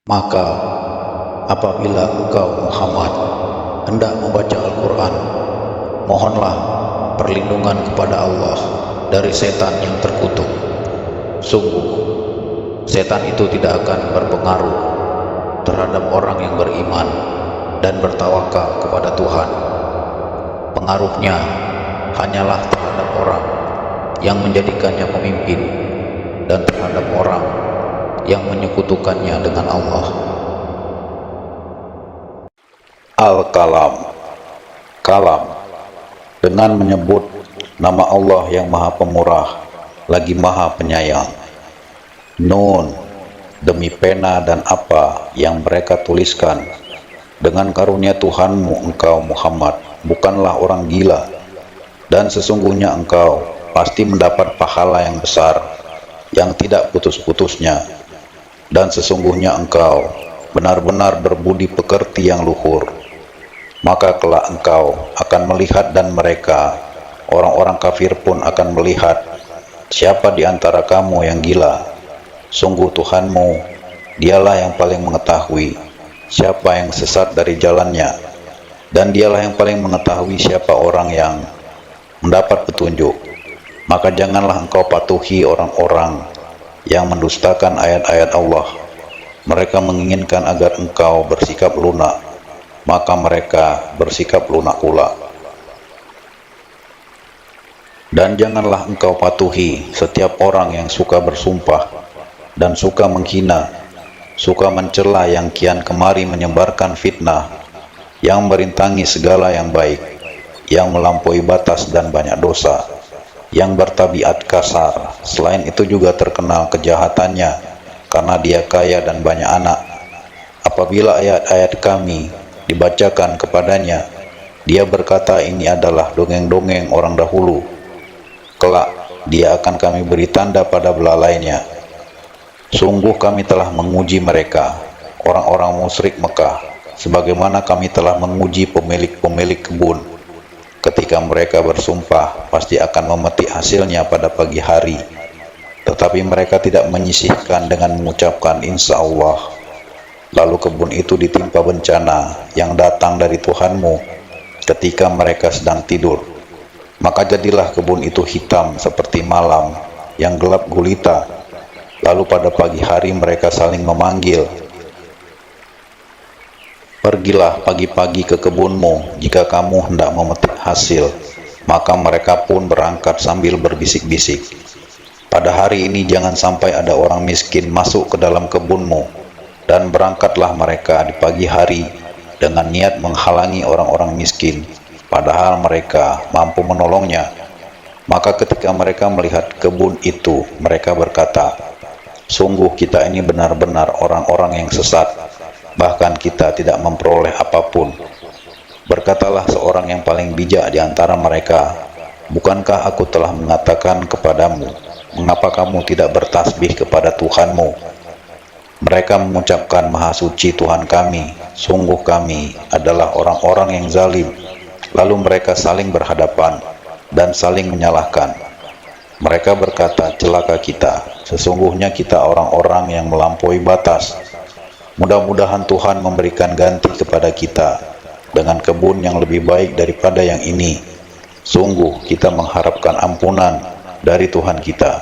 Maka apabila engkau Muhammad hendak membaca Al-Quran, mohonlah perlindungan kepada Allah dari setan yang terkutuk. Sungguh, setan itu tidak akan berpengaruh terhadap orang yang beriman dan bertawakal kepada Tuhan. Pengaruhnya hanyalah terhadap orang yang menjadikannya pemimpin dan terhadap orang yang menyekutukannya dengan Allah. Al-Kalam. Kalam, dengan menyebut nama Allah yang Maha Pemurah lagi Maha Penyayang. Nun, demi pena dan apa yang mereka tuliskan. Dengan karunia Tuhanmu engkau Muhammad bukanlah orang gila, dan sesungguhnya engkau pasti mendapat pahala yang besar yang tidak putus-putusnya, dan sesungguhnya engkau benar-benar berbudi pekerti yang luhur. Maka kelak engkau akan melihat, dan mereka orang-orang kafir pun akan melihat, siapa di antara kamu yang gila. Sungguh Tuhanmu, dialah yang paling mengetahui siapa yang sesat dari jalannya, dan dialah yang paling mengetahui siapa orang yang mendapat petunjuk. Maka janganlah engkau patuhi orang-orang yang mendustakan ayat-ayat Allah. Mereka menginginkan agar engkau bersikap lunak, maka mereka bersikap lunak pula. Dan janganlah engkau patuhi setiap orang yang suka bersumpah dan suka menghina, suka mencela, yang kian kemari menyebarkan fitnah, yang merintangi segala yang baik, yang melampaui batas dan banyak dosa, yang bertabiat kasar. Selain itu juga terkenal kejahatannya karena dia kaya dan banyak anak. Apabila ayat-ayat kami dibacakan kepadanya, dia berkata, ini adalah dongeng-dongeng orang dahulu. Kelak dia akan kami beri tanda pada belalainya. Sungguh kami telah menguji mereka, orang-orang musyrik Mekah, sebagaimana kami telah menguji pemilik-pemilik kebun. Ketika mereka bersumpah, pasti akan memetik hasilnya pada pagi hari, tetapi mereka tidak menyisihkan dengan mengucapkan insya Allah. Lalu kebun itu ditimpa bencana yang datang dari Tuhanmu ketika mereka sedang tidur. Maka jadilah kebun itu hitam seperti malam yang gelap gulita. Lalu pada pagi hari mereka saling memanggil, pergilah pagi-pagi ke kebunmu jika kamu hendak memetik hasil. Maka mereka pun berangkat sambil berbisik-bisik, pada hari ini jangan sampai ada orang miskin masuk ke dalam kebunmu. Dan berangkatlah mereka di pagi hari dengan niat menghalangi orang-orang miskin, padahal mereka mampu menolongnya. Maka ketika mereka melihat kebun itu, mereka berkata, sungguh kita ini benar-benar orang-orang yang sesat, bahkan kita tidak memperoleh apapun. Berkatalah seorang yang paling bijak di antara mereka, bukankah aku telah mengatakan kepadamu, mengapa kamu tidak bertasbih kepada Tuhanmu? Mereka mengucapkan, Maha Suci Tuhan kami, sungguh kami adalah orang-orang yang zalim. Lalu mereka saling berhadapan dan saling menyalahkan. Mereka berkata, celaka kita, sesungguhnya kita orang-orang yang melampaui batas. Mudah-mudahan Tuhan memberikan ganti kepada kita dengan kebun yang lebih baik daripada yang ini. Sungguh kita mengharapkan ampunan dari Tuhan kita.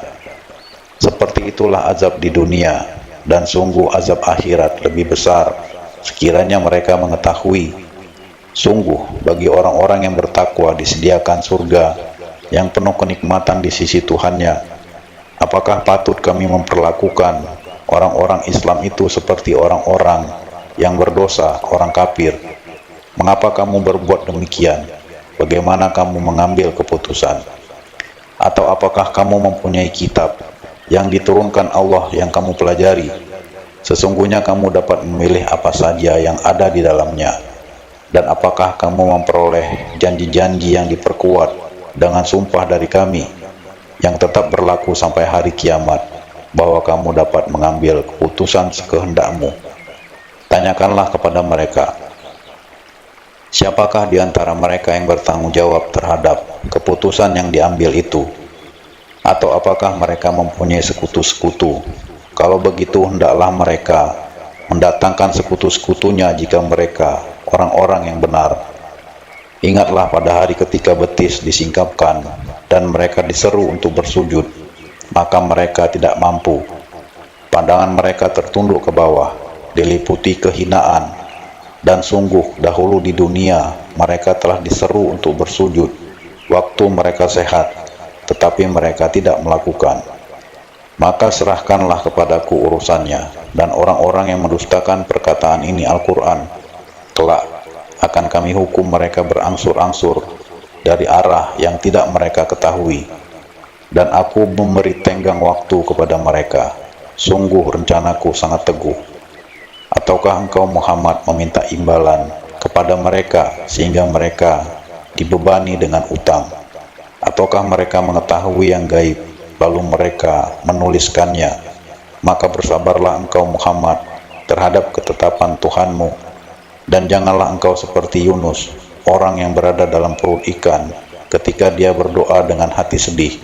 Seperti itulah azab di dunia, dan sungguh azab akhirat lebih besar sekiranya mereka mengetahui. Sungguh bagi orang-orang yang bertakwa disediakan surga yang penuh kenikmatan di sisi Tuhannya. Apakah patut kami memperlakukan orang-orang Islam itu seperti orang-orang yang berdosa, orang kafir? Mengapa kamu berbuat demikian? Bagaimana kamu mengambil keputusan? Atau apakah kamu mempunyai kitab yang diturunkan Allah yang kamu pelajari? Sesungguhnya kamu dapat memilih apa saja yang ada di dalamnya. Dan apakah kamu memperoleh janji-janji yang diperkuat dengan sumpah dari kami, yang tetap berlaku sampai hari kiamat, bahwa kamu dapat mengambil keputusan sekehendakmu? Tanyakanlah kepada mereka, siapakah di antara mereka yang bertanggung jawab terhadap keputusan yang diambil itu? Atau apakah mereka mempunyai sekutu-sekutu? Kalau begitu hendaklah mereka mendatangkan sekutu-sekutunya jika mereka orang-orang yang benar. Ingatlah pada hari ketika betis disingkapkan dan mereka diseru untuk bersujud, maka mereka tidak mampu. Pandangan mereka tertunduk ke bawah, diliputi kehinaan, dan sungguh dahulu di dunia mereka telah diseru untuk bersujud waktu mereka sehat, tetapi mereka tidak melakukan. Maka serahkanlah kepadaku urusannya, dan orang-orang yang mendustakan perkataan ini Al-Quran, kelak akan kami hukum mereka berangsur-angsur dari arah yang tidak mereka ketahui, dan aku memberi tenggang waktu kepada mereka. Sungguh rencanaku sangat teguh. Ataukah engkau Muhammad meminta imbalan kepada mereka sehingga mereka dibebani dengan utang? Ataukah mereka mengetahui yang gaib lalu mereka menuliskannya? Maka bersabarlah engkau Muhammad terhadap ketetapan Tuhanmu, dan janganlah engkau seperti Yunus, orang yang berada dalam perut ikan ketika dia berdoa dengan hati sedih.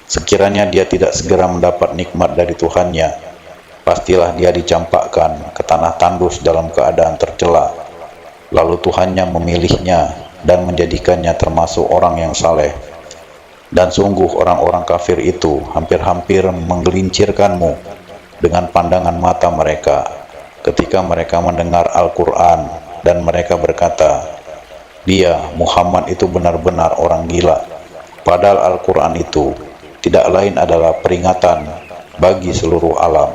Sekiranya dia tidak segera mendapat nikmat dari Tuhannya, pastilah dia dicampakkan ke tanah tandus dalam keadaan tercela. Lalu Tuhannya memilihnya dan menjadikannya termasuk orang yang saleh. Dan sungguh orang-orang kafir itu hampir-hampir menggelincirkanmu dengan pandangan mata mereka ketika mereka mendengar Al-Quran, dan mereka berkata, dia Muhammad itu benar-benar orang gila. Padahal Al-Quran itu tidak lain adalah peringatan bagi seluruh alam.